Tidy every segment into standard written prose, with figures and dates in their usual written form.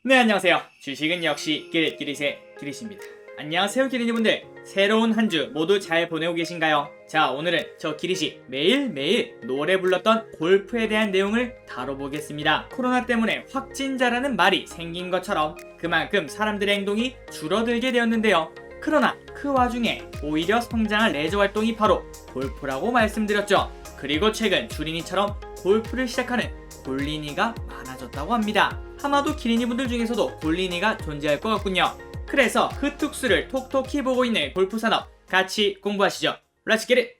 네, 안녕하세요. 주식은 역시 기릿기릿의 기릿입니다. 안녕하세요, 기릿이분들. 새로운 한 주 모두 잘 보내고 계신가요? 자, 오늘은 저 기릿이 매일매일 노래 불렀던 골프에 대한 내용을 다뤄보겠습니다. 코로나 때문에 확진자라는 말이 생긴 것처럼 그만큼 사람들의 행동이 줄어들게 되었는데요. 그러나 그 와중에 오히려 성장할 레저 활동이 바로 골프라고 말씀드렸죠. 그리고 최근 주린이처럼 골프를 시작하는 골린이가 많아졌다고 합니다. 아마도 기린이분들 중에서도 골린이가 존재할 것 같군요. 그래서 그 특수를 톡톡히 보고 있는 골프 산업 같이 공부하시죠. Let's get it!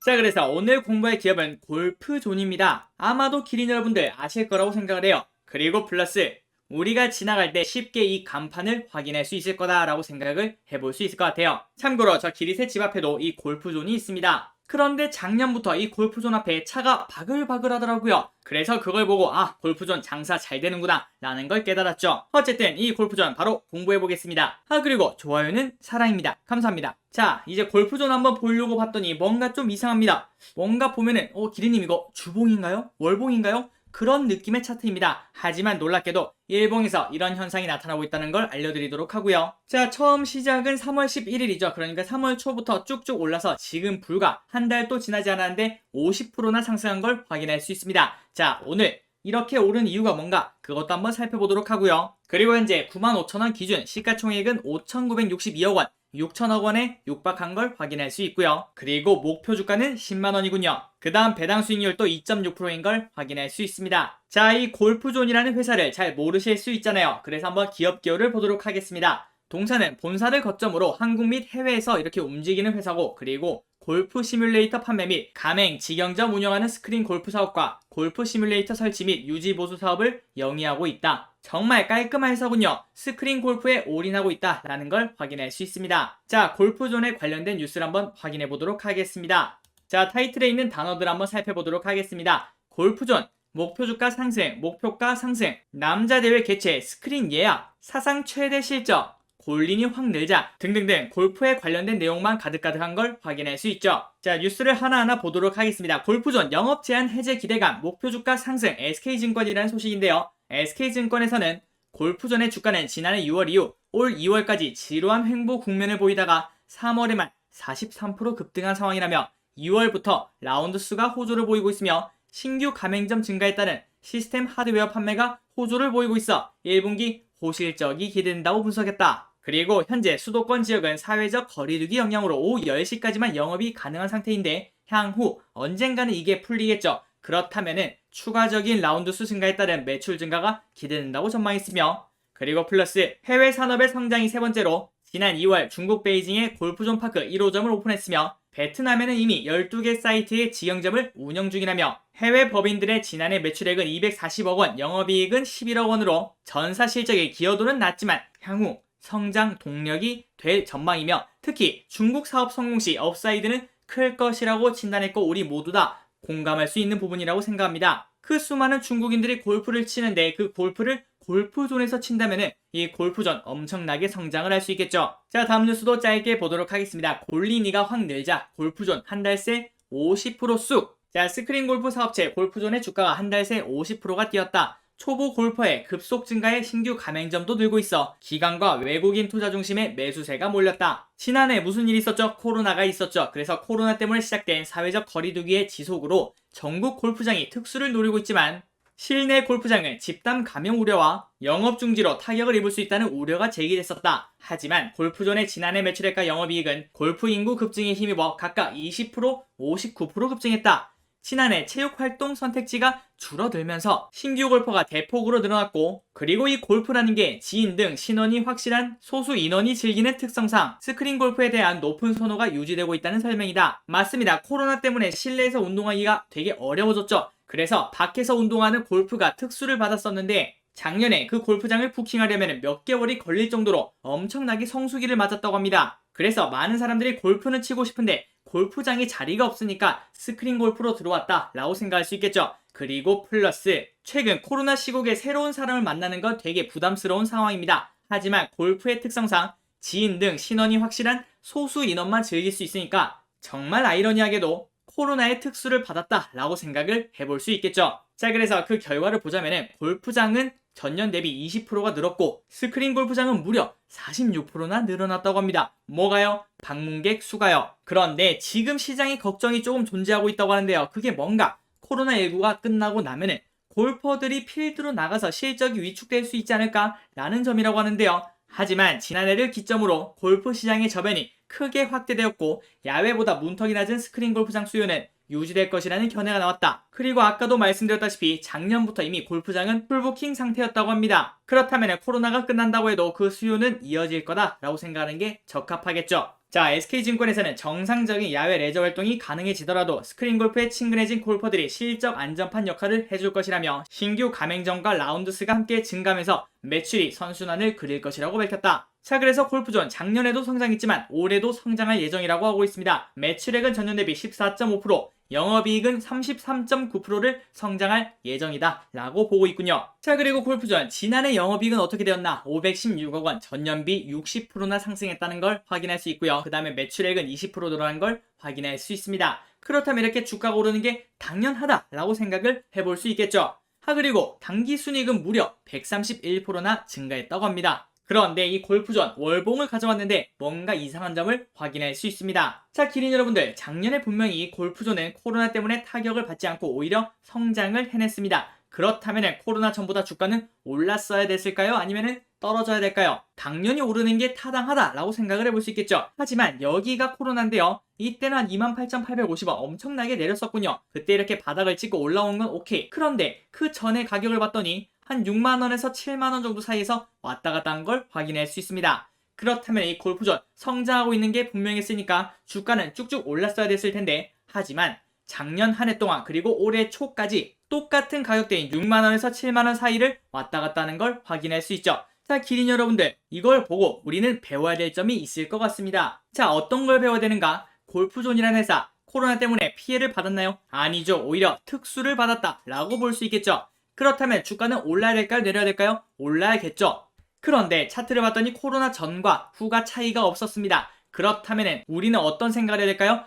자, 그래서 오늘 공부할 기업은 골프존입니다. 아마도 기린 여러분들 아실 거라고 생각을 해요. 그리고 플러스 우리가 지나갈 때 쉽게 이 간판을 확인할 수 있을 거다라고 생각을 해볼 수 있을 것 같아요. 참고로 저 기릿의 집 앞에도 이 골프존이 있습니다. 그런데 작년부터 이 골프존 앞에 차가 바글바글 하더라고요. 그래서 그걸 보고 골프존 장사 잘 되는구나 라는 걸 깨달았죠. 어쨌든 이 골프존 바로 공부해보겠습니다. 그리고 좋아요는 사랑입니다. 감사합니다. 자, 이제 골프존 한번 보려고 봤더니 뭔가 좀 이상합니다. 뭔가 보면은 기린님 이거 주봉인가요? 월봉인가요? 그런 느낌의 차트입니다. 하지만 놀랍게도 일봉에서 이런 현상이 나타나고 있다는 걸 알려드리도록 하고요. 자, 처음 시작은 3월 11일이죠. 그러니까 3월 초부터 쭉쭉 올라서 지금 불과 한 달도 지나지 않았는데 50%나 상승한 걸 확인할 수 있습니다. 자, 오늘 이렇게 오른 이유가 뭔가 그것도 한번 살펴보도록 하고요. 그리고 현재 95,000원 기준 시가총액은 5,962억 원, 6천억 원에 육박한 걸 확인할 수 있고요. 그리고 목표 주가는 10만 원이군요. 그 다음 배당 수익률도 2.6%인 걸 확인할 수 있습니다. 자, 이 골프존이라는 회사를 잘 모르실 수 있잖아요. 그래서 한번 기업 기호를 보도록 하겠습니다. 동사는 본사를 거점으로 한국 및 해외에서 이렇게 움직이는 회사고, 그리고 골프 시뮬레이터 판매 및 가맹, 직영점 운영하는 스크린 골프 사업과 골프 시뮬레이터 설치 및 유지 보수 사업을 영위하고 있다. 정말 깔끔한 회사군요. 스크린 골프에 올인하고 있다라는 걸 확인할 수 있습니다. 자, 골프존에 관련된 뉴스를 한번 확인해 보도록 하겠습니다. 자, 타이틀에 있는 단어들 한번 살펴보도록 하겠습니다. 골프존, 목표 주가 상승, 목표가 상승, 남자 대회 개최, 스크린 예약, 사상 최대 실적, 골린이 확 늘자 등등등 골프에 관련된 내용만 가득가득한 걸 확인할 수 있죠. 자, 뉴스를 하나하나 보도록 하겠습니다. 골프존 영업 제한 해제 기대감, 목표 주가 상승, SK증권이라는 소식인데요. SK증권에서는 골프존의 주가는 지난해 6월 이후 올 2월까지 지루한 횡보 국면을 보이다가 3월에만 43% 급등한 상황이라며 2월부터 라운드 수가 호조를 보이고 있으며 신규 가맹점 증가에 따른 시스템 하드웨어 판매가 호조를 보이고 있어 1분기 호실적이 기대된다고 분석했다. 그리고 현재 수도권 지역은 사회적 거리두기 영향으로 오후 10시까지만 영업이 가능한 상태인데 향후 언젠가는 이게 풀리겠죠. 그렇다면은 추가적인 라운드 수 증가에 따른 매출 증가가 기대된다고 전망했으며, 그리고 플러스 해외 산업의 성장이 세 번째로 지난 2월 중국 베이징에 골프존 파크 1호점을 오픈했으며 베트남에는 이미 12개 사이트의 지형점을 운영 중이라며 해외 법인들의 지난해 매출액은 240억 원, 영업이익은 11억 원으로 전사 실적의 기여도는 낮지만 향후 성장 동력이 될 전망이며 특히 중국 사업 성공 시 업사이드는 클 것이라고 진단했고 우리 모두 다 공감할 수 있는 부분이라고 생각합니다. 그 수많은 중국인들이 골프를 치는데 그 골프를 골프존에서 친다면은 이 골프존 엄청나게 성장을 할 수 있겠죠. 자, 다음 뉴스도 짧게 보도록 하겠습니다. 골린이가 확 늘자 골프존 한 달 새 50% 쑥. 자, 스크린 골프 사업체 골프존의 주가가 한 달 새 50%가 뛰었다. 초보 골퍼의 급속 증가에 신규 가맹점도 늘고 있어 기관과 외국인 투자 중심의 매수세가 몰렸다. 지난해 무슨 일이 있었죠? 코로나가 있었죠. 그래서 코로나 때문에 시작된 사회적 거리두기의 지속으로 전국 골프장이 특수를 노리고 있지만 실내 골프장은 집단 감염 우려와 영업 중지로 타격을 입을 수 있다는 우려가 제기됐었다. 하지만 골프존의 지난해 매출액과 영업이익은 골프 인구 급증에 힘입어 각각 20%, 59% 급증했다. 지난해 체육활동 선택지가 줄어들면서 신규 골퍼가 대폭으로 늘어났고, 그리고 이 골프라는 게 지인 등 신원이 확실한 소수 인원이 즐기는 특성상 스크린 골프에 대한 높은 선호가 유지되고 있다는 설명이다. 맞습니다. 코로나 때문에 실내에서 운동하기가 되게 어려워졌죠. 그래서 밖에서 운동하는 골프가 특수를 받았었는데 작년에 그 골프장을 부킹하려면 몇 개월이 걸릴 정도로 엄청나게 성수기를 맞았다고 합니다. 그래서 많은 사람들이 골프는 치고 싶은데 골프장에 자리가 없으니까 스크린 골프로 들어왔다 라고 생각할 수 있겠죠. 그리고 플러스 최근 코로나 시국에 새로운 사람을 만나는 건 되게 부담스러운 상황입니다. 하지만 골프의 특성상 지인 등 신원이 확실한 소수 인원만 즐길 수 있으니까 정말 아이러니하게도 코로나의 특수를 받았다라고 생각을 해볼 수 있겠죠. 자, 그래서 그 결과를 보자면은 골프장은 전년 대비 20%가 늘었고 스크린 골프장은 무려 46%나 늘어났다고 합니다. 뭐가요? 방문객 수가요. 그런데 지금 시장에 걱정이 조금 존재하고 있다고 하는데요. 그게 뭔가 코로나19가 끝나고 나면은 골퍼들이 필드로 나가서 실적이 위축될 수 있지 않을까라는 점이라고 하는데요. 하지만 지난해를 기점으로 골프 시장의 저변이 크게 확대되었고 야외보다 문턱이 낮은 스크린 골프장 수요는 유지될 것이라는 견해가 나왔다. 그리고 아까도 말씀드렸다시피 작년부터 이미 골프장은 풀부킹 상태였다고 합니다. 그렇다면 코로나가 끝난다고 해도 그 수요는 이어질 거다라고 생각하는 게 적합하겠죠. 자, SK증권에서는 정상적인 야외 레저 활동이 가능해지더라도 스크린 골프에 친근해진 골퍼들이 실적 안전판 역할을 해줄 것이라며 신규 가맹점과 라운드스가 함께 증가하면서 매출이 선순환을 그릴 것이라고 밝혔다. 자, 그래서 골프존 작년에도 성장했지만 올해도 성장할 예정이라고 하고 있습니다. 매출액은 전년 대비 14.5%, 영업이익은 33.9%를 성장할 예정이다 라고 보고 있군요. 자, 그리고 골프존 지난해 영업이익은 어떻게 되었나? 516억 원, 전년비 60%나 상승했다는 걸 확인할 수 있고요. 그 다음에 매출액은 20% 늘어난 걸 확인할 수 있습니다. 그렇다면 이렇게 주가가 오르는 게 당연하다라고 생각을 해볼 수 있겠죠. 그리고 당기순이익은 무려 131%나 증가했다고 합니다. 그런데 이 골프존 월봉을 가져왔는데 뭔가 이상한 점을 확인할 수 있습니다. 자, 기린 여러분들, 작년에 분명히 골프존은 코로나 때문에 타격을 받지 않고 오히려 성장을 해냈습니다. 그렇다면 코로나 전보다 주가는 올랐어야 됐을까요? 아니면 떨어져야 될까요? 당연히 오르는 게 타당하다라고 생각을 해볼 수 있겠죠. 하지만 여기가 코로나인데요. 이때는 한 28,850원 엄청나게 내렸었군요. 그때 이렇게 바닥을 찍고 올라온 건 오케이. 그런데 그 전에 가격을 봤더니 한 6만원에서 7만원 정도 사이에서 왔다 갔다 한 걸 확인할 수 있습니다. 그렇다면 이 골프존 성장하고 있는 게 분명했으니까 주가는 쭉쭉 올랐어야 됐을 텐데, 하지만 작년 한 해 동안 그리고 올해 초까지 똑같은 가격대인 6만원에서 7만원 사이를 왔다 갔다 하는 걸 확인할 수 있죠. 자, 기린 여러분들, 이걸 보고 우리는 배워야 될 점이 있을 것 같습니다. 자, 어떤 걸 배워야 되는가? 골프존이라는 회사 코로나 때문에 피해를 받았나요? 아니죠. 오히려 특수를 받았다 라고 볼 수 있겠죠. 그렇다면 주가는 올라야 될까요? 내려야 될까요? 올라야겠죠. 그런데 차트를 봤더니 코로나 전과 후가 차이가 없었습니다. 그렇다면 우리는 어떤 생각을 해야 될까요?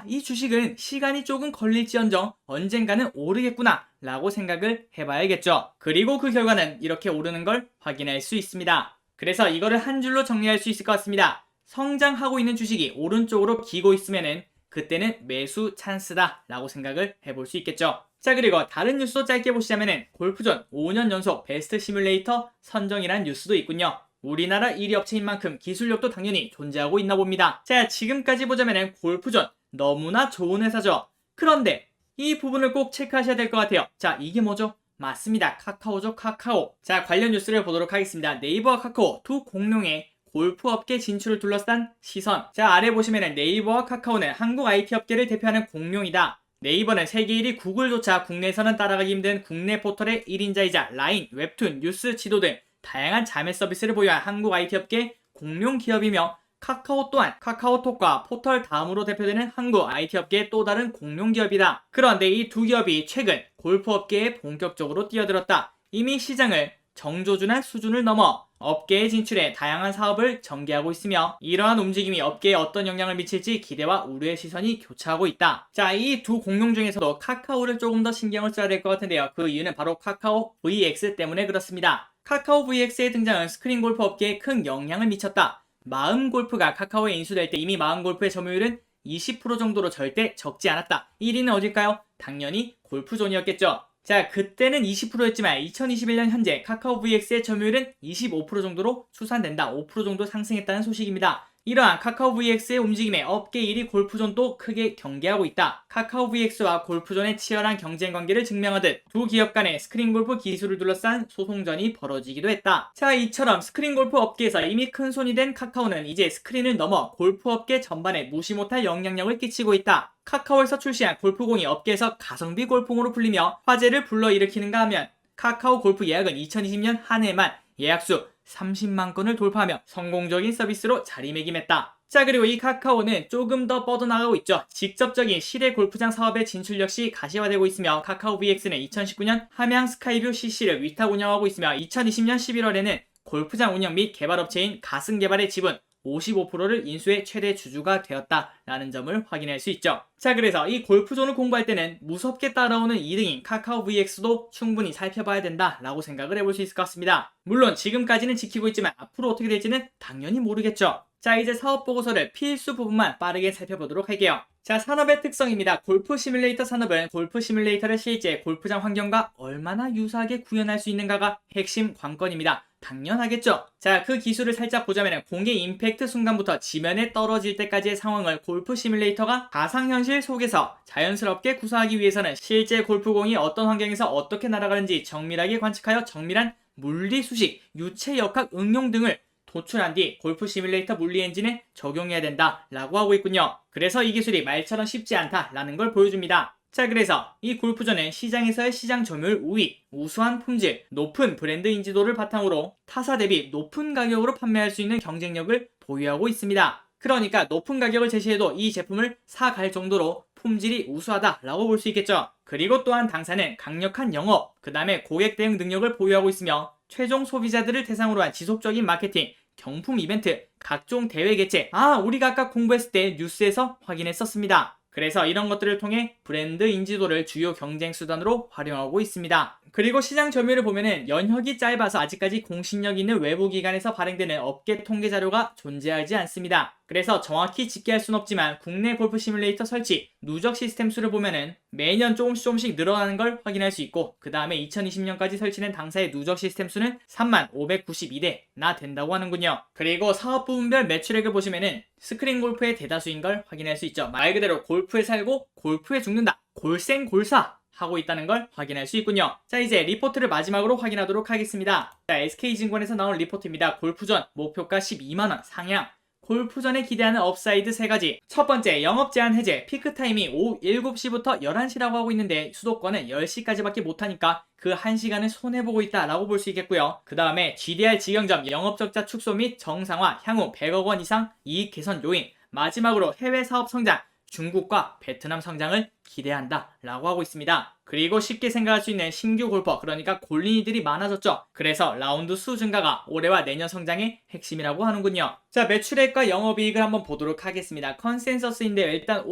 이 주식은 시간이 조금 걸릴지언정 언젠가는 오르겠구나 라고 생각을 해봐야겠죠. 그리고 그 결과는 이렇게 오르는 걸 확인할 수 있습니다. 그래서 이거를 한 줄로 정리할 수 있을 것 같습니다. 성장하고 있는 주식이 오른쪽으로 기고 있으면은 그때는 매수 찬스다 라고 생각을 해볼 수 있겠죠. 자, 그리고 다른 뉴스도 짧게 보시자면은 골프존 5년 연속 베스트 시뮬레이터 선정이란 뉴스도 있군요. 우리나라 1위 업체인 만큼 기술력도 당연히 존재하고 있나 봅니다. 자, 지금까지 보자면은 골프존 너무나 좋은 회사죠. 그런데 이 부분을 꼭 체크하셔야 될 것 같아요. 자, 이게 뭐죠? 맞습니다. 카카오죠, 카카오. 자, 관련 뉴스를 보도록 하겠습니다. 네이버와 카카오 두 공룡의 골프 업계 진출을 둘러싼 시선. 자, 아래 보시면은 네이버와 카카오는 한국 IT 업계를 대표하는 공룡이다. 네이버는 세계 1위 구글조차 국내에서는 따라가기 힘든 국내 포털의 1인자이자 라인, 웹툰, 뉴스, 지도 등 다양한 자매 서비스를 보유한 한국 IT 업계 공룡 기업이며, 카카오 또한 카카오톡과 포털 다음으로 대표되는 한국 IT 업계의 또 다른 공룡 기업이다. 그런데 이 두 기업이 최근 골프 업계에 본격적으로 뛰어들었다. 이미 시장을 정조준한 수준을 넘어 업계에 진출해 다양한 사업을 전개하고 있으며, 이러한 움직임이 업계에 어떤 영향을 미칠지 기대와 우려의 시선이 교차하고 있다. 자, 이 두 공룡 중에서도 카카오를 조금 더 신경을 써야 될 것 같은데요. 그 이유는 바로 카카오 VX 때문에 그렇습니다. 카카오 VX의 등장은 스크린 골프 업계에 큰 영향을 미쳤다. 마음 골프가 카카오에 인수될 때 이미 마음 골프의 점유율은 20% 정도로 절대 적지 않았다. 1위는 어딜까요? 당연히 골프존이었겠죠. 자, 그때는 20%였지만 2021년 현재 카카오 VX의 점유율은 25% 정도로 추산된다. 5% 정도 상승했다는 소식입니다. 이러한 카카오 VX의 움직임에 업계 1위 골프존도 크게 경계하고 있다. 카카오 VX와 골프존의 치열한 경쟁 관계를 증명하듯 두 기업 간의 스크린 골프 기술을 둘러싼 소송전이 벌어지기도 했다. 자, 이처럼 스크린 골프 업계에서 이미 큰 손이 된 카카오는 이제 스크린을 넘어 골프 업계 전반에 무시 못할 영향력을 끼치고 있다. 카카오에서 출시한 골프공이 업계에서 가성비 골프공으로 불리며 화제를 불러일으키는가 하면, 카카오 골프 예약은 2020년 한 해만 예약수 30만 건을 돌파하며 성공적인 서비스로 자리매김했다. 자, 그리고 이 카카오는 조금 더 뻗어나가고 있죠. 직접적인 실외 골프장 사업의 진출 역시 가시화되고 있으며, 카카오 VX는 2019년 함양 스카이뷰 CC를 위탁 운영하고 있으며 2020년 11월에는 골프장 운영 및 개발업체인 가승개발의 지분 55%를 인수의 최대 주주가 되었다라는 점을 확인할 수 있죠. 자, 그래서 이 골프존을 공부할 때는 무섭게 따라오는 2등인 카카오 VX도 충분히 살펴봐야 된다라고 생각을 해볼 수 있을 것 같습니다. 물론 지금까지는 지키고 있지만 앞으로 어떻게 될지는 당연히 모르겠죠. 자, 이제 사업 보고서를 필수 부분만 빠르게 살펴보도록 할게요. 자, 산업의 특성입니다. 골프 시뮬레이터 산업은 골프 시뮬레이터를 실제 골프장 환경과 얼마나 유사하게 구현할 수 있는가가 핵심 관건입니다. 당연하겠죠. 자, 그 기술을 살짝 보자면 공의 임팩트 순간부터 지면에 떨어질 때까지의 상황을 골프 시뮬레이터가 가상현실 속에서 자연스럽게 구사하기 위해서는 실제 골프공이 어떤 환경에서 어떻게 날아가는지 정밀하게 관측하여 정밀한 물리 수식, 유체 역학 응용 등을 도출한 뒤 골프 시뮬레이터 물리 엔진에 적용해야 된다라고 하고 있군요. 그래서 이 기술이 말처럼 쉽지 않다라는 걸 보여줍니다. 자, 그래서 이 골프존은 시장에서의 시장 점유율 우위, 우수한 품질, 높은 브랜드 인지도를 바탕으로 타사 대비 높은 가격으로 판매할 수 있는 경쟁력을 보유하고 있습니다. 그러니까 높은 가격을 제시해도 이 제품을 사갈 정도로 품질이 우수하다라고 볼 수 있겠죠. 그리고 또한 당사는 강력한 영업, 그 다음에 고객 대응 능력을 보유하고 있으며 최종 소비자들을 대상으로 한 지속적인 마케팅, 경품 이벤트, 각종 대회 개최, 우리가 아까 공부했을 때 뉴스에서 확인했었습니다. 그래서 이런 것들을 통해 브랜드 인지도를 주요 경쟁 수단으로 활용하고 있습니다. 그리고 시장 점유율을 보면은 연혁이 짧아서 아직까지 공신력 있는 외부 기관에서 발행되는 업계 통계 자료가 존재하지 않습니다. 그래서 정확히 집계할 순 없지만 국내 골프 시뮬레이터 설치, 누적 시스템 수를 보면은 매년 조금씩 늘어나는 걸 확인할 수 있고, 그 다음에 2020년까지 설치된 당사의 누적 시스템 수는 3592대나 된다고 하는군요. 그리고 사업 부분별 매출액을 보시면은 스크린 골프의 대다수인 걸 확인할 수 있죠. 말 그대로 골프에 살고 골프에 죽는다. 골생골사 하고 있다는 걸 확인할 수 있군요. 자, 이제 리포트를 마지막으로 확인하도록 하겠습니다. 자, SK증권에서 나온 리포트입니다. 골프전 목표가 12만원 상향. 골프전에 기대하는 업사이드 3가지. 첫 번째, 영업 제한 해제. 피크 타임이 오후 7시부터 11시라고 하고 있는데 수도권은 10시까지밖에 못하니까 그 1시간을 손해보고 있다라고 볼 수 있겠고요. 그 다음에 GDR 직영점 영업적자 축소 및 정상화, 향후 100억 원 이상 이익 개선 요인. 마지막으로 해외 사업 성장. 중국과 베트남 성장을 기대한다 라고 하고 있습니다. 그리고 쉽게 생각할 수 있는 신규 골퍼, 그러니까 골린이들이 많아졌죠. 그래서 라운드 수 증가가 올해와 내년 성장의 핵심이라고 하는군요. 자, 매출액과 영업이익을 한번 보도록 하겠습니다. 컨센서스인데요. 일단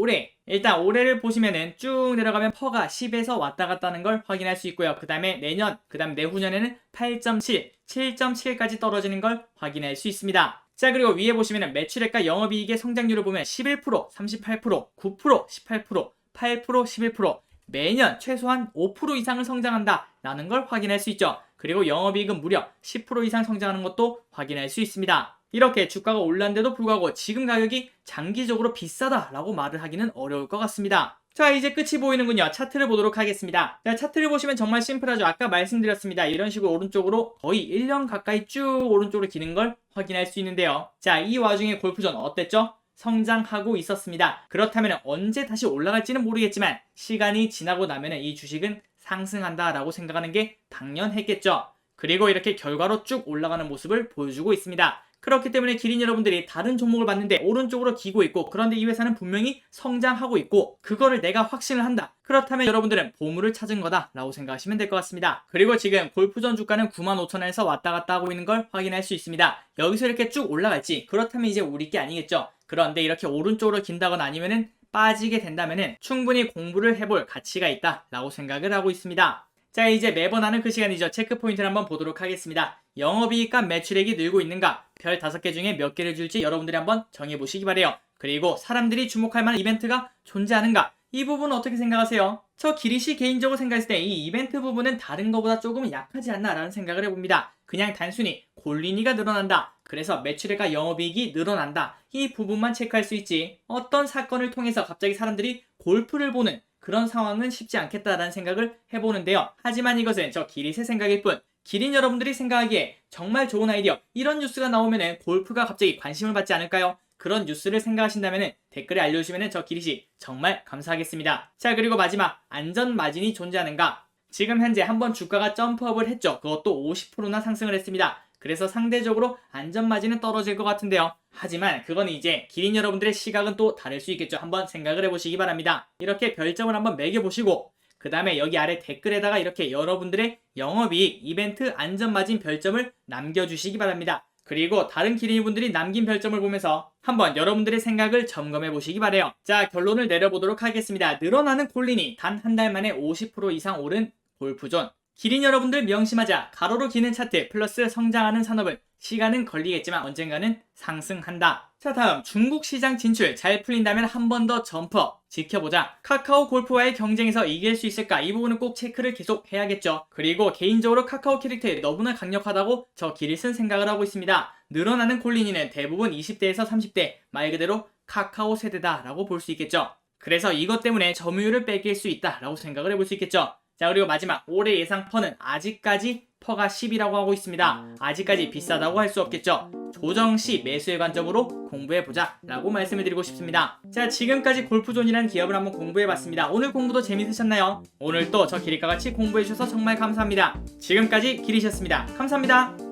올해를 보시면은 쭉 내려가면 퍼가 10에서 왔다 갔다 하는 걸 확인할 수 있고요. 그 다음에 내년, 그 다음 내후년에는 8.7, 7.7까지 떨어지는 걸 확인할 수 있습니다. 자, 그리고 위에 보시면 매출액과 영업이익의 성장률을 보면 11%, 38%, 9%, 18%, 8%, 11% 매년 최소한 5% 이상을 성장한다 라는 걸 확인할 수 있죠. 그리고 영업이익은 무려 10% 이상 성장하는 것도 확인할 수 있습니다. 이렇게 주가가 올랐는데도 불구하고 지금 가격이 장기적으로 비싸다라고 말을 하기는 어려울 것 같습니다. 자, 이제 끝이 보이는군요. 차트를 보도록 하겠습니다. 자, 차트를 보시면 정말 심플하죠. 아까 말씀드렸습니다. 이런 식으로 오른쪽으로 거의 1년 가까이 쭉 오른쪽으로 기는 걸 확인할 수 있는데요. 자, 이 와중에 골프전 어땠죠? 성장하고 있었습니다. 그렇다면 언제 다시 올라갈지는 모르겠지만 시간이 지나고 나면 이 주식은 상승한다라고 생각하는 게 당연했겠죠. 그리고 이렇게 결과로 쭉 올라가는 모습을 보여주고 있습니다. 그렇기 때문에 기린 여러분들이 다른 종목을 봤는데 오른쪽으로 기고 있고, 그런데 이 회사는 분명히 성장하고 있고 그거를 내가 확신을 한다. 그렇다면 여러분들은 보물을 찾은 거다 라고 생각하시면 될 것 같습니다. 그리고 지금 골프전 주가는 95,000원에서 왔다 갔다 하고 있는 걸 확인할 수 있습니다. 여기서 이렇게 쭉 올라갈지, 그렇다면 이제 우리 게 아니겠죠. 그런데 이렇게 오른쪽으로 긴다거나 아니면은 빠지게 된다면은 충분히 공부를 해볼 가치가 있다 라고 생각을 하고 있습니다. 자, 이제 매번 하는 그 시간이죠. 체크 포인트를 한번 보도록 하겠습니다. 영업이익과 매출액이 늘고 있는가? 별 5개 중에 몇 개를 줄지 여러분들이 한번 정해보시기 바래요. 그리고 사람들이 주목할 만한 이벤트가 존재하는가? 이 부분은 어떻게 생각하세요? 저 기리씨 개인적으로 생각했을 때 이 이벤트 부분은 다른 것보다 조금 약하지 않나 라는 생각을 해봅니다. 그냥 단순히 골린이가 늘어난다, 그래서 매출액과 영업이익이 늘어난다, 이 부분만 체크할 수 있지 어떤 사건을 통해서 갑자기 사람들이 골프를 보는 그런 상황은 쉽지 않겠다라는 생각을 해보는데요. 하지만 이것은 저 기릿의 생각일 뿐, 기린 여러분들이 생각하기에 정말 좋은 아이디어, 이런 뉴스가 나오면 골프가 갑자기 관심을 받지 않을까요? 그런 뉴스를 생각하신다면 댓글에 알려주시면 저 기릿이 정말 감사하겠습니다. 자, 그리고 마지막, 안전 마진이 존재하는가? 지금 현재 한번 주가가 점프업을 했죠. 그것도 50%나 상승을 했습니다. 그래서 상대적으로 안전 마진은 떨어질 것 같은데요. 하지만 그건 이제 기린 여러분들의 시각은 또 다를 수 있겠죠. 한번 생각을 해보시기 바랍니다. 이렇게 별점을 한번 매겨보시고, 그 다음에 여기 아래 댓글에다가 이렇게 여러분들의 영업이익, 이벤트, 안전마진 별점을 남겨주시기 바랍니다. 그리고 다른 기린이분들이 남긴 별점을 보면서 한번 여러분들의 생각을 점검해 보시기 바래요. 자, 결론을 내려보도록 하겠습니다. 늘어나는 콜린이 단 한 달 만에 50% 이상 오른 골프존. 기린 여러분들 명심하자. 가로로 기는 차트 플러스 성장하는 산업은 시간은 걸리겠지만 언젠가는 상승한다. 자, 다음 중국 시장 진출 잘 풀린다면 한 번 더 점프업 지켜보자. 카카오 골프와의 경쟁에서 이길 수 있을까? 이 부분은 꼭 체크를 계속 해야겠죠. 그리고 개인적으로 카카오 캐릭터에 너무나 강력하다고 저 기릿은 생각을 하고 있습니다. 늘어나는 콜린이는 대부분 20대에서 30대 말 그대로 카카오 세대다 라고 볼 수 있겠죠. 그래서 이것 때문에 점유율을 뺏길 수 있다 라고 생각을 해볼 수 있겠죠. 자, 그리고 마지막 올해 예상 퍼는 아직까지 퍼가 10이라고 하고 있습니다. 아직까지 비싸다고 할 수 없겠죠. 조정 시 매수의 관점으로 공부해보자 라고 말씀을 드리고 싶습니다. 자, 지금까지 골프존이라는 기업을 한번 공부해봤습니다. 오늘 공부도 재밌으셨나요? 오늘 또 저 기릿과 같이 공부해주셔서 정말 감사합니다. 지금까지 기릿이었습니다. 감사합니다.